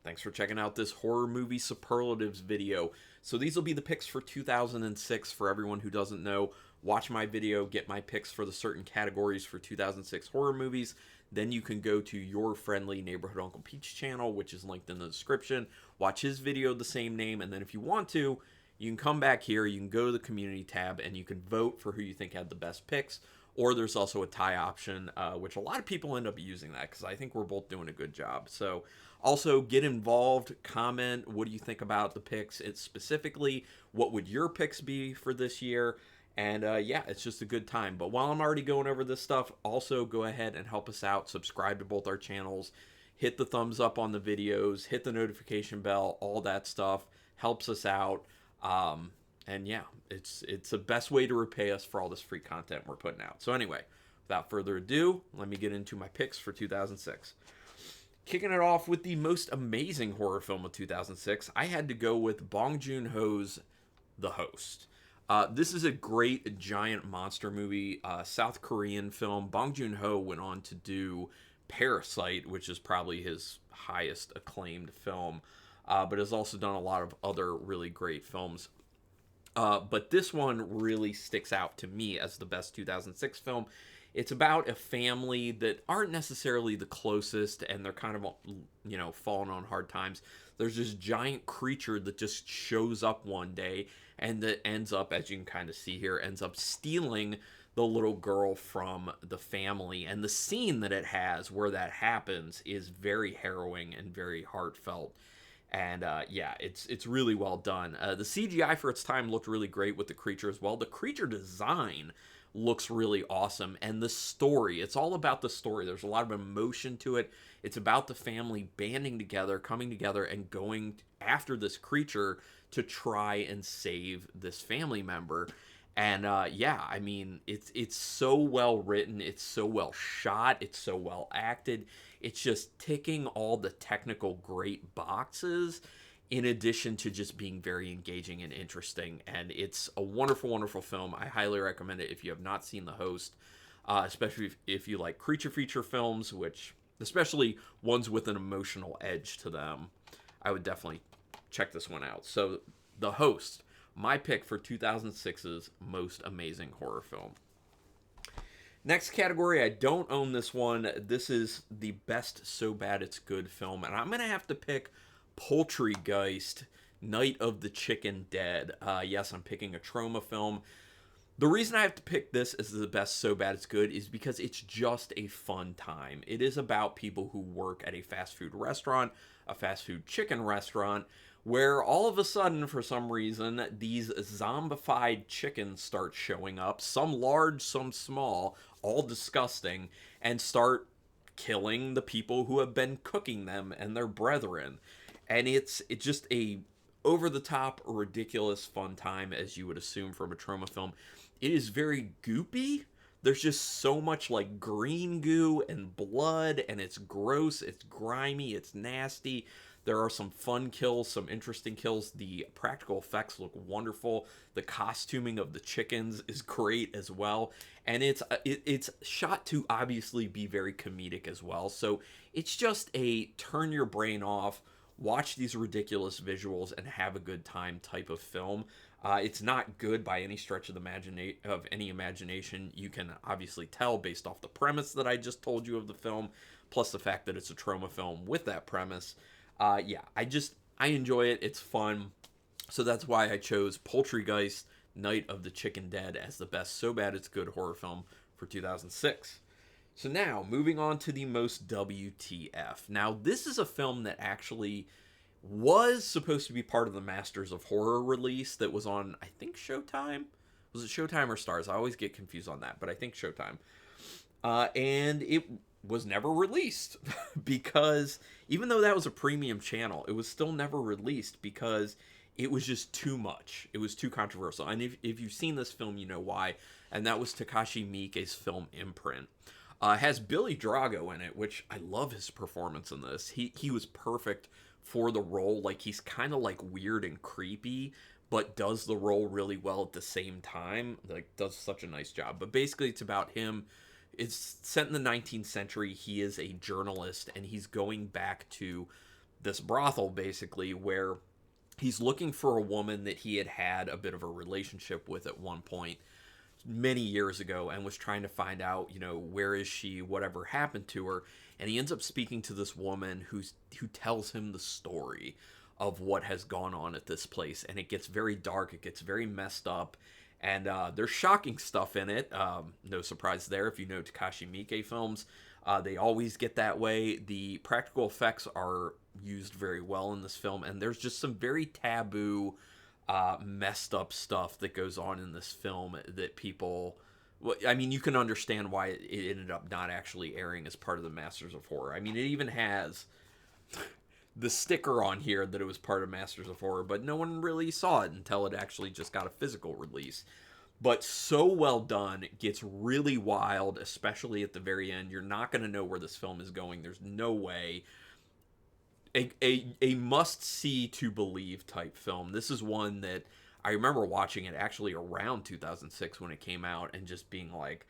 Thanks for checking out this horror movie superlatives video. So these will be the picks for 2006 for everyone who doesn't know. Watch my video, get my picks for the certain categories for 2006 horror movies. Then you can go to your friendly neighborhood Uncle Peach channel, which is linked in the description. Watch his video, the same name, and then if you want to, you can come back here, you can go to the community tab, and you can vote for who you think had the best picks. Or there's also a tie option, which a lot of people end up using that because I think we're both doing a good job. So also get involved, comment, what do you think about the picks? It's specifically, what would your picks be for this year? And yeah, it's just a good time. But while I'm already going over this stuff, also go ahead and help us out. Subscribe to both our channels. Hit the thumbs up on the videos. Hit the notification bell. All that stuff helps us out. And yeah, it's the best way to repay us for all this free content we're putting out. So anyway, without further ado, let me get into my picks for 2006. Kicking it off with the most amazing horror film of 2006, I had to go with Bong Joon-ho's The Host. This is a great giant monster movie, South Korean film. Bong Joon-ho went on to do Parasite, which is probably his highest acclaimed film, but has also done a lot of other really great films. But this one really sticks out to me as the best 2006 film. It's about a family that aren't necessarily the closest, and they're kind of, falling on hard times. There's this giant creature that just shows up one day, and that ends up, as you can kind of see here, ends up stealing the little girl from the family. And the scene that it has where that happens is very harrowing and very heartfelt. And yeah, it's really well done. The CGI for its time looked really great with the creature as well. The creature design looks really awesome. And the story, it's all about the story. There's a lot of emotion to it. It's about the family banding together, coming together, and going after this creature to try and save this family member. And yeah, I mean, it's so well written, it's so well shot, it's so well acted. It's just ticking all the technical great boxes, in addition to just being very engaging and interesting. And it's a wonderful, wonderful film. I highly recommend it if you have not seen The Host, especially if you like creature feature films, which especially ones with an emotional edge to them. I would definitely check this one out. So, The Host, my pick for 2006's most amazing horror film. Next category, I don't own this one. This is the best so bad it's good film, and I'm going to have to pick Poultrygeist, Night of the Chicken Dead. Yes, I'm picking a trauma film. The reason I have to pick this as the best so bad it's good is because it's just a fun time. It is about people who work at a fast food restaurant, a fast food chicken restaurant, where all of a sudden, for some reason, these zombified chickens start showing up, some large, some small, all disgusting, and start killing the people who have been cooking them and their brethren. And it's just a over-the-top, ridiculous fun time, as you would assume from a trauma film. It is very goopy. There's just so much like green goo and blood, and it's gross, it's grimy, it's nasty. There are some fun kills, some interesting kills. The practical effects look wonderful. The costuming of the chickens is great as well. And it's shot to obviously be very comedic as well. So it's just a turn your brain off, watch these ridiculous visuals, and have a good time type of film. It's not good by any stretch of any imagination. You can obviously tell based off the premise that I just told you of the film, plus the fact that it's a trauma film with that premise. Yeah, I enjoy it. It's fun. So that's why I chose Poultrygeist, Night of the Chicken Dead as the best so bad it's good horror film for 2006. So now, moving on to the most WTF. Now, this is a film that actually was supposed to be part of the Masters of Horror release that was on, I think, Showtime? Was it Showtime or Stars? I always get confused on that, but I think Showtime. And it was never released because even though that was a premium channel, it was still never released because it was just too much. It was too controversial. And if you've seen this film, you know why. And that was Takashi Miike's film Imprint. It has Billy Drago in it, which I love his performance in this. He was perfect for the role. Like, he's kind of like weird and creepy, but does the role really well at the same time. Like, does such a nice job. But basically, it's about him. It's set in the 19th century. He is a journalist, and he's going back to this brothel basically where he's looking for a woman that he had had a bit of a relationship with at one point many years ago, and was trying to find out, where is she, whatever happened to her. And he ends up speaking to this woman who tells him the story of what has gone on at this place, and it gets very dark, it gets very messed up, and there's shocking stuff in it. No surprise there if you know Takashi Miike films. They always get that way. The practical effects are used very well in this film, and there's just some very taboo, messed up stuff that goes on in this film that people. Well, I mean, you can understand why it ended up not actually airing as part of the Masters of Horror. I mean, it even has the sticker on here that it was part of Masters of Horror, but no one really saw it until it actually just got a physical release. But so well done, it gets really wild, especially at the very end. You're not going to know where this film is going. There's no way. A must-see to believe type film. This is one that I remember watching it actually around 2006 when it came out and just being like,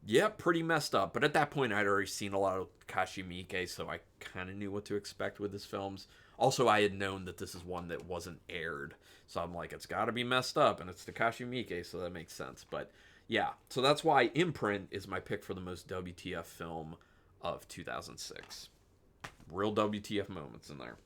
yeah, pretty messed up. But at that point, I'd already seen a lot of Takashi Miike, so I kind of knew what to expect with his films. Also, I had known that this is one that wasn't aired, so I'm like, it's got to be messed up, and it's Takashi Miike, so that makes sense. But yeah, so that's why Imprint is my pick for the most WTF film of 2006. Real WTF moments in there.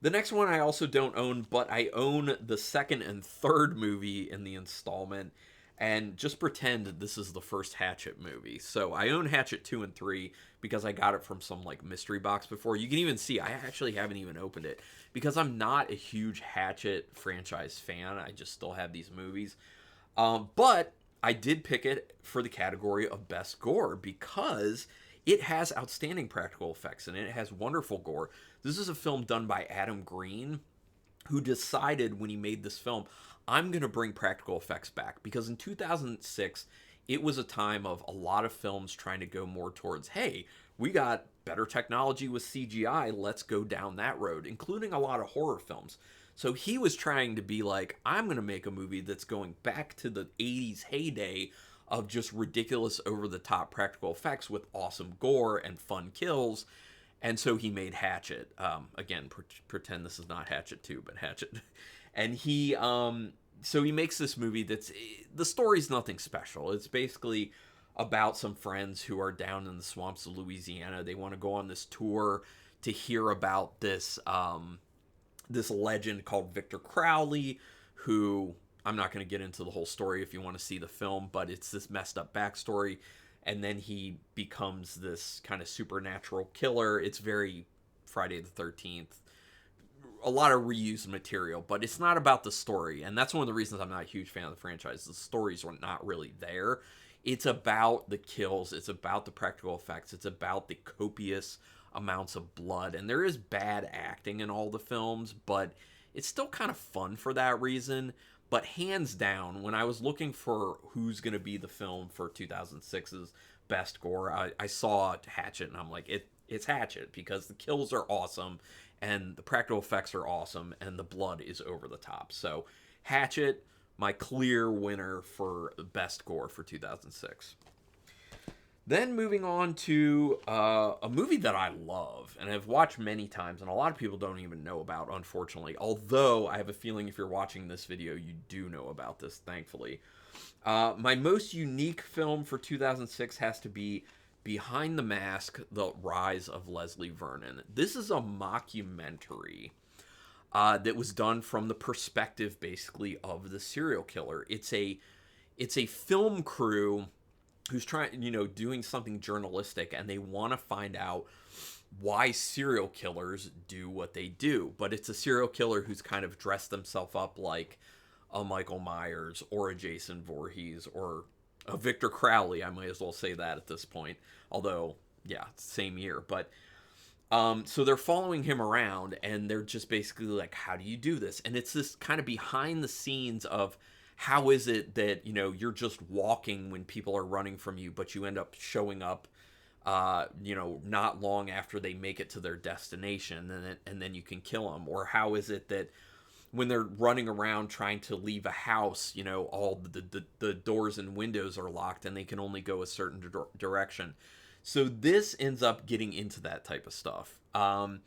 The next one I also don't own, but I own the second and third movie in the installment. And just pretend this is the first Hatchet movie. So I own Hatchet 2 and 3 because I got it from some like mystery box before. You can even see I actually haven't even opened it because I'm not a huge Hatchet franchise fan. I just still have these movies. But I did pick it for the category of best gore because it has outstanding practical effects and it has wonderful gore. This is a film done by Adam Green, who decided when he made this film, I'm going to bring practical effects back. Because in 2006, it was a time of a lot of films trying to go more towards, hey, we got better technology with CGI, let's go down that road, including a lot of horror films. So he was trying to be like, I'm going to make a movie that's going back to the 80s heyday of just ridiculous over-the-top practical effects with awesome gore and fun kills. And so he made Hatchet. Again, pretend this is not Hatchet 2, but Hatchet. And so he makes this movie the story's nothing special. It's basically about some friends who are down in the swamps of Louisiana. They want to go on this tour to hear about this legend called Victor Crowley, who I'm not going to get into the whole story if you want to see the film, but it's this messed up backstory. And then he becomes this kind of supernatural killer. It's very Friday the 13th. A lot of reused material, but it's not about the story. And that's one of the reasons I'm not a huge fan of the franchise. The stories are not really there. It's about the kills. It's about the practical effects. It's about the copious amounts of blood. And there is bad acting in all the films, but it's still kind of fun for that reason. But hands down, when I was looking for who's going to be the film for 2006's best gore, I saw Hatchet, and I'm like, it's Hatchet, because the kills are awesome, and the practical effects are awesome, and the blood is over the top. So Hatchet, my clear winner for best gore for 2006. Then moving on to a movie that I love and I've watched many times and a lot of people don't even know about, unfortunately. Although I have a feeling if you're watching this video, you do know about this, thankfully. My most unique film for 2006 has to be Behind the Mask, The Rise of Leslie Vernon. This is a mockumentary that was done from the perspective, basically, of the serial killer. It's a film crew who's trying, doing something journalistic, and they want to find out why serial killers do what they do. But it's a serial killer who's kind of dressed himself up like a Michael Myers or a Jason Voorhees or a Victor Crowley. I might as well say that at this point. Although, yeah, same year. But so they're following him around, and they're just basically like, how do you do this? And it's this kind of behind the scenes of how is it that, you're just walking when people are running from you, but you end up showing up, not long after they make it to their destination, and then you can kill them? Or how is it that when they're running around trying to leave a house, all the doors and windows are locked and they can only go a certain direction? So this ends up getting into that type of stuff. And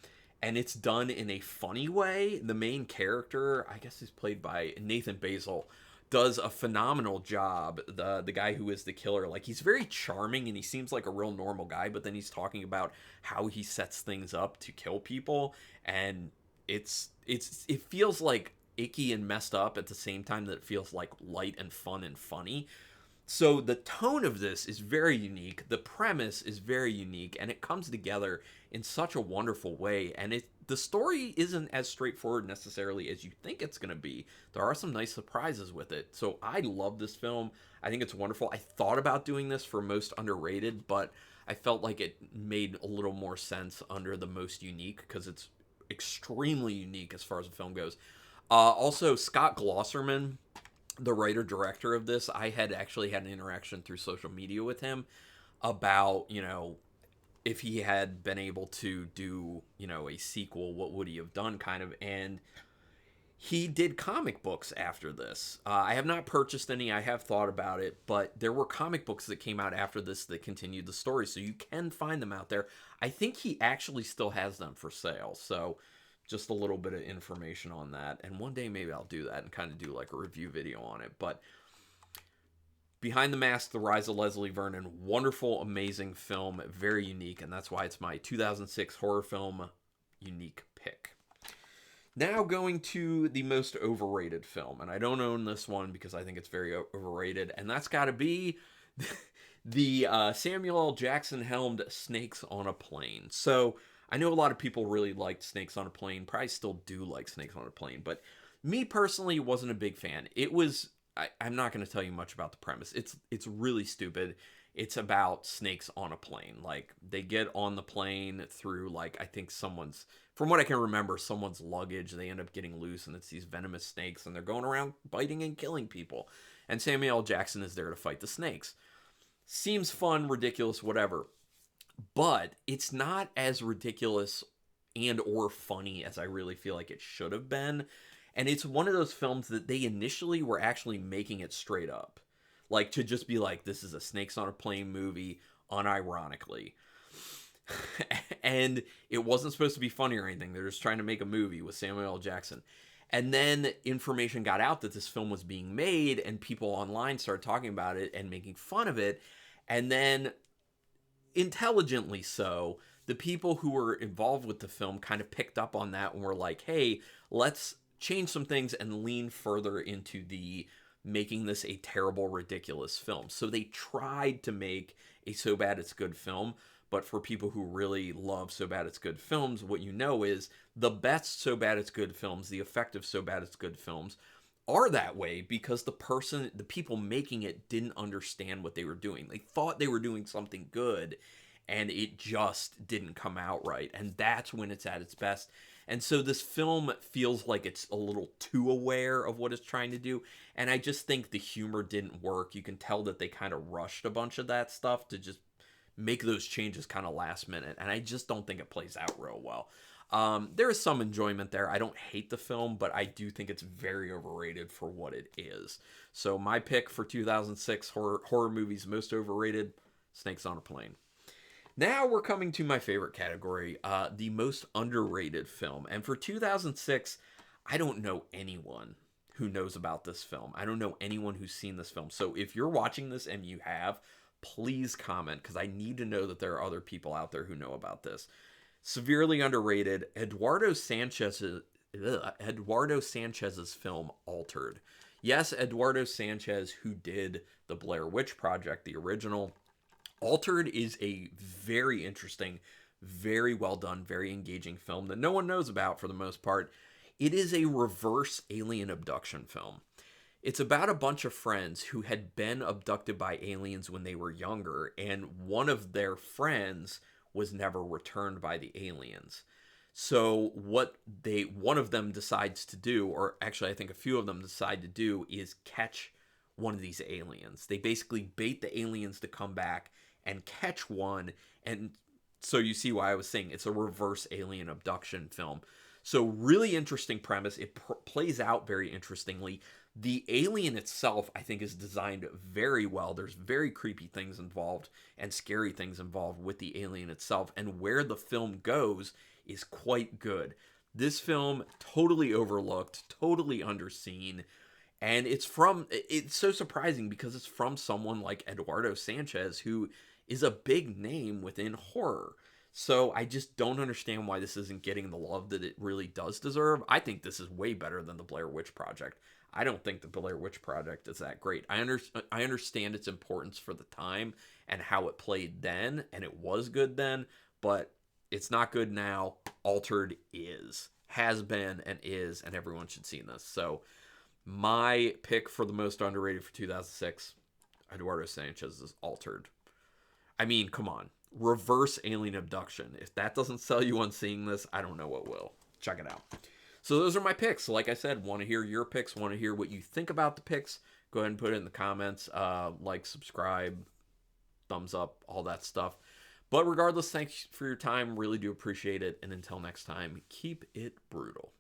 and it's done in a funny way. The main character, I guess, is played by Nathan Basil, does a phenomenal job. The guy who is the killer, like, he's very charming and he seems like a real normal guy, but then he's talking about how he sets things up to kill people, and it feels like icky and messed up at the same time that it feels like light and fun and funny. So the tone of this is very unique. The premise is very unique, and it comes together in such a wonderful way. And the story isn't as straightforward necessarily as you think it's going to be. There are some nice surprises with it. So I love this film. I think it's wonderful. I thought about doing this for most underrated, but I felt like it made a little more sense under the most unique, because it's extremely unique as far as the film goes. Also, Scott Glosserman, the writer director of this, I had actually had an interaction through social media with him about, if he had been able to do, a sequel, what would he have done, kind of. And he did comic books after this. I have not purchased any. I have thought about it, but there were comic books that came out after this that continued the story, so you can find them out there. I think he actually still has them for sale, so just a little bit of information on that. And one day maybe I'll do that and kind of do like a review video on it. But Behind the Mask, The Rise of Leslie Vernon, wonderful, amazing film, very unique, and that's why it's my 2006 horror film unique pick. Now going to the most overrated film, and I don't own this one because I think it's very overrated, and that's got to be the Samuel L. Jackson helmed Snakes on a Plane. So I know a lot of people really liked Snakes on a Plane, probably still do like Snakes on a Plane, but me personally wasn't a big fan. It was, I'm not going to tell you much about the premise. It's really stupid. It's about snakes on a plane. Like, they get on the plane through, like, I think someone's, from what I can remember, someone's luggage. They end up getting loose, and it's these venomous snakes, and they're going around biting and killing people. And Samuel L. Jackson is there to fight the snakes. Seems fun, ridiculous, whatever. But it's not as ridiculous and or funny as I really feel like it should have been. And it's one of those films that they initially were actually making it straight up. Like, to just be like, this is a Snakes on a Plane movie, unironically. And it wasn't supposed to be funny or anything. They're just trying to make a movie with Samuel L. Jackson. And then information got out that this film was being made, and people online started talking about it and making fun of it. And then, intelligently so, the people who were involved with the film kind of picked up on that and were like, hey, let's change some things and lean further into the making this a terrible, ridiculous film. So they tried to make a So Bad It's Good film, but for people who really love So Bad It's Good films, what you know is the best So Bad It's Good films, the effective So Bad It's Good films, are that way because the people making it didn't understand what they were doing. They thought they were doing something good, and it just didn't come out right. And that's when it's at its best. And so this film feels like it's a little too aware of what it's trying to do. And I just think the humor didn't work. You can tell that they kind of rushed a bunch of that stuff to just make those changes kind of last minute. And I just don't think it plays out real well. There is some enjoyment there. I don't hate the film, but I do think it's very overrated for what it is. So my pick for 2006 horror movies most overrated, Snakes on a Plane. Now we're coming to my favorite category, the most underrated film. And for 2006, I don't know anyone who knows about this film. I don't know anyone who's seen this film. So if you're watching this and you have, please comment, because I need to know that there are other people out there who know about this. Severely underrated, Eduardo Sanchez's film Altered. Yes, Eduardo Sanchez, who did the Blair Witch Project, the original. Altered is a very interesting, very well done, very engaging film that no one knows about for the most part. It is a reverse alien abduction film. It's about a bunch of friends who had been abducted by aliens when they were younger, and one of their friends was never returned by the aliens. So what one of them decides to do, or actually I think a few of them decide to do, is catch one of these aliens. They basically bait the aliens to come back and catch one. And so you see why I was saying it's a reverse alien abduction film. So really interesting premise. It plays out very interestingly. The alien itself, I think, is designed very well. There's very creepy things involved and scary things involved with the alien itself. And where the film goes is quite good. This film, totally overlooked, totally underseen, and it's so surprising because it's from someone like Eduardo Sanchez, who is a big name within horror. So I just don't understand why this isn't getting the love that it really does deserve. I think this is way better than the Blair Witch Project. I don't think the Blair Witch Project is that great. I understand its importance for the time and how it played then, and it was good then, but it's not good now. Altered is, has been, and is, and everyone should see this. So my pick for the most underrated for 2006, Eduardo Sanchez, is Altered. I mean, come on. Reverse alien abduction. If that doesn't sell you on seeing this, I don't know what will. Check it out. So those are my picks. Like I said, want to hear your picks, want to hear what you think about the picks. Go ahead and put it in the comments. Like, subscribe, thumbs up, all that stuff. But regardless, thanks for your time. Really do appreciate it. And until next time, keep it brutal.